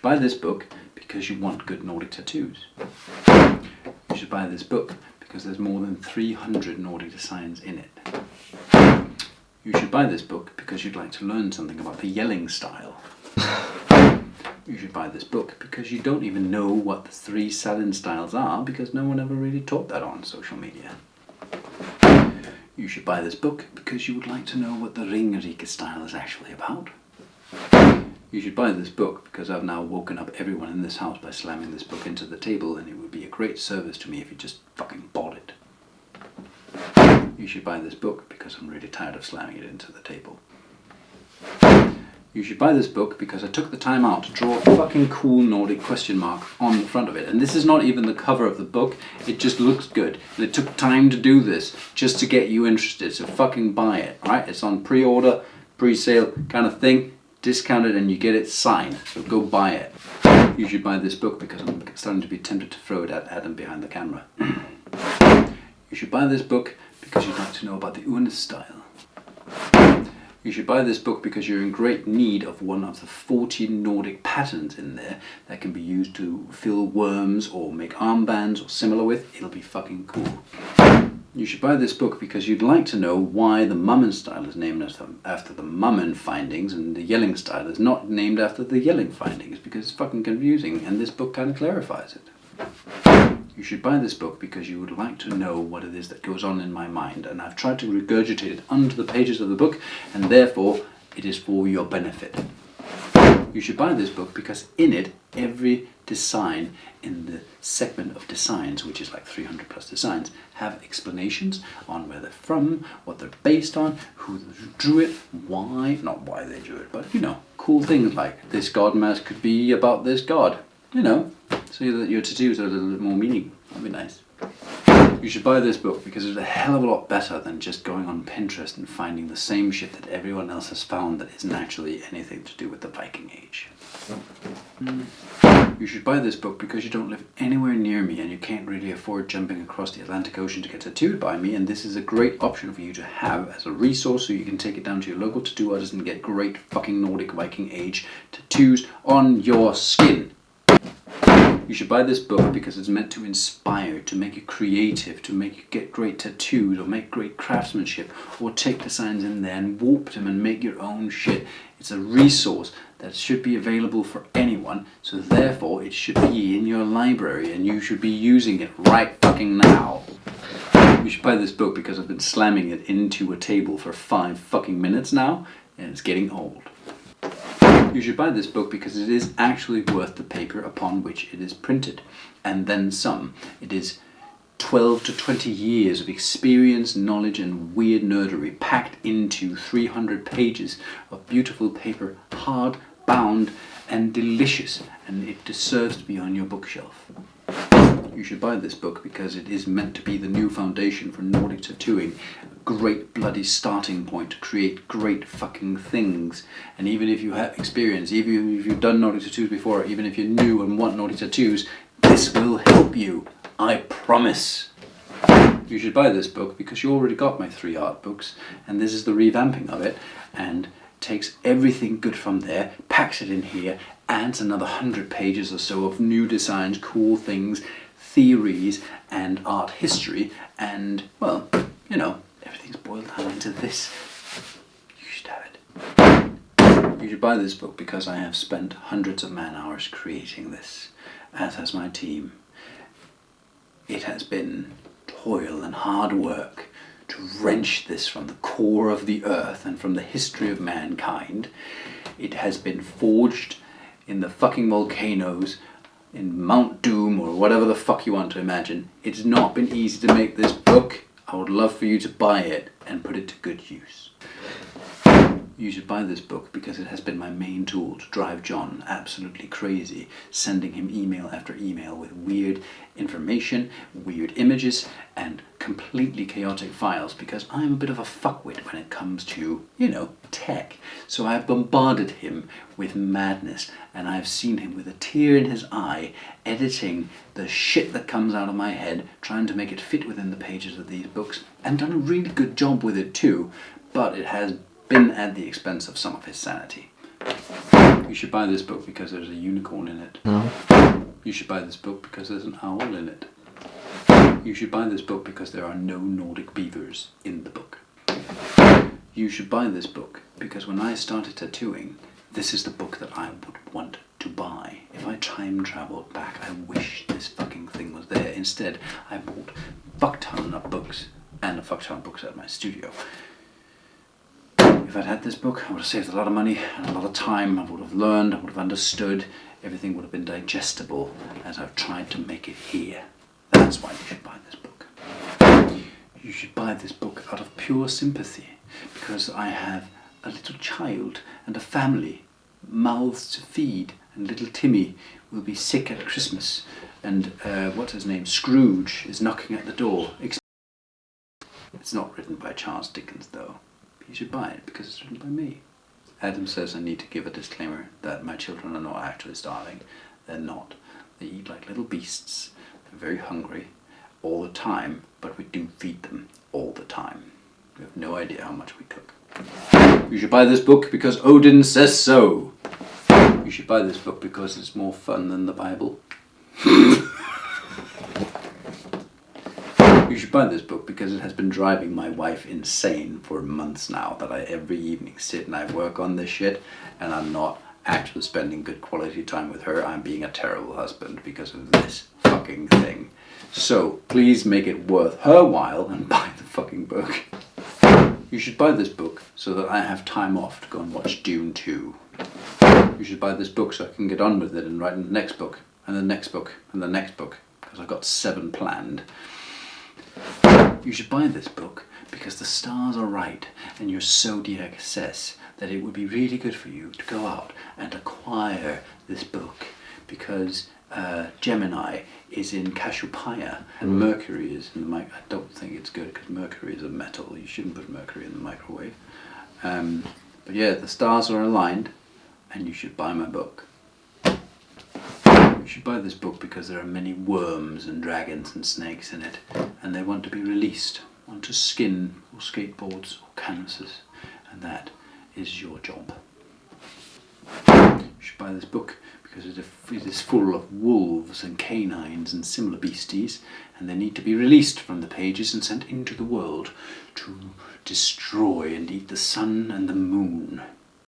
should buy this book because you want good Nordic tattoos. You should buy this book because there's more than 300 Nordic designs in it. You should buy this book because you'd like to learn something about the yelling style. You should buy this book because you don't even know what the 3 Salin styles are because no one ever really taught that on social media. You should buy this book because you would like to know what the Ringerike style is actually about. You should buy this book because I've now woken up everyone in this house by slamming this book into the table, and it would be a great service to me if you just fucking bought it. You should buy this book because I'm really tired of slamming it into the table. You should buy this book because I took the time out to draw a fucking cool Nordic question mark on the front of it. And this is not even the cover of the book, it just looks good. And it took time to do this just to get you interested, so fucking buy it, alright? It's on pre-order, pre-sale kind of thing, discounted, and you get it signed, so go buy it. You should buy this book because I'm starting to be tempted to throw it at Adam behind the camera. You should buy this book because you'd like to know about the Unis style. You should buy this book because you're in great need of one of the 40 Nordic patterns in there that can be used to fill worms or make armbands or similar with. It'll be fucking cool. You should buy this book because you'd like to know why the Mummen style is named after the Mummen findings and the Yelling style is not named after the Yelling findings, because it's fucking confusing and this book kind of clarifies it. You should buy this book because you would like to know what it is that goes on in my mind, and I've tried to regurgitate it onto the pages of the book, and therefore it is for your benefit. You should buy this book because in it, every design in the segment of designs, which is like 300 plus designs, have explanations on where they're from, what they're based on, who drew it, why, not why they drew it, but you know, cool things like this god mask could be about this god, you know, so that your tattoos are a little bit more meaning. That'd be nice. You should buy this book because it's a hell of a lot better than just going on Pinterest and finding the same shit that everyone else has found that isn't actually anything to do with the Viking Age. You should buy this book because you don't live anywhere near me and you can't really afford jumping across the Atlantic Ocean to get tattooed by me, and this is a great option for you to have as a resource so you can take it down to your local tattoo artist and get great fucking Nordic Viking Age tattoos on your skin. You should buy this book because it's meant to inspire, to make you creative, to make you get great tattoos or make great craftsmanship, or take designs in there and warp them and make your own shit. It's a resource that should be available for anyone, so therefore it should be in your library and you should be using it right fucking now. You should buy this book because I've been slamming it into a table for 5 fucking minutes now and it's getting old. You should buy this book because it is actually worth the paper upon which it is printed, and then some. It is 12 to 20 years of experience, knowledge and weird nerdery packed into 300 pages of beautiful paper, hard, bound and delicious, and it deserves to be on your bookshelf. You should buy this book because it is meant to be the new foundation for Nordic tattooing, a great bloody starting point to create great fucking things. And even if you have experience, even if you've done Nordic tattoos before, even if you're new and want Nordic tattoos, this will help you, I promise. You should buy this book because you already got my 3 art books, and this is the revamping of it, and takes everything good from there, packs it in here, adds another 100 pages or so of new designs, cool things, theories and art history, and well, you know, everything's boiled down into this. You should have it. You should buy this book because I have spent hundreds of man hours creating this, as has my team. It has been toil and hard work to wrench this from the core of the earth and from the history of mankind. It has been forged in the fucking volcanoes in Mount Doom or whatever the fuck you want to imagine. It's not been easy to make this book. I would love for you to buy it and put it to good use. You should buy this book because it has been my main tool to drive John absolutely crazy, sending him email after email with weird information, weird images, and completely chaotic files, because I'm a bit of a fuckwit when it comes to, you know, tech. So I've bombarded him with madness, and I've seen him with a tear in his eye, editing the shit that comes out of my head, trying to make it fit within the pages of these books, and done a really good job with it too, but it has been at the expense of some of his sanity. You should buy this book because there's a unicorn in it. No. You should buy this book because there's an owl in it. You should buy this book because there are no Nordic beavers in the book. You should buy this book because when I started tattooing, this is the book that I would want to buy. If I time traveled back, I wish this fucking thing was there. Instead, I bought a fuck ton of books and a fuck ton of books at my studio. If I'd had this book, I would have saved a lot of money and a lot of time. I would have learned, I would have understood. Everything would have been digestible as I've tried to make it here. That's why you should buy this book. You should buy this book out of pure sympathy, because I have a little child and a family, mouths to feed, and little Timmy will be sick at Christmas, and what's his name, Scrooge, is knocking at the door. It's not written by Charles Dickens though. You should buy it because it's written by me. Adam says I need to give a disclaimer that my children are not actually starving. They're not. They eat like little beasts. They're very hungry all the time, but we do feed them all the time. We have no idea how much we cook. You should buy this book because Odin says so. You should buy this book because it's more fun than the Bible. You should buy this book because it has been driving my wife insane for months now, that I every evening sit and I work on this shit and I'm not actually spending good quality time with her. I'm being a terrible husband because of this fucking thing. So please make it worth her while and buy the fucking book. You should buy this book so that I have time off to go and watch Dune 2. You should buy this book so I can get on with it and write the next book and the next book and the next book, because I've got 7 planned. You should buy this book because the stars are right and your zodiac says that it would be really good for you to go out and acquire this book, because Gemini is in Cassiopeia and Mercury is in the I don't think it's good because Mercury is a metal. You shouldn't put Mercury in the microwave. But yeah, the stars are aligned and you should buy my book. You should buy this book because there are many worms and dragons and snakes in it, and they want to be released onto skin or skateboards or canvases, and that is your job. You should buy this book because it is full of wolves and canines and similar beasties, and they need to be released from the pages and sent into the world to destroy and eat the sun and the moon.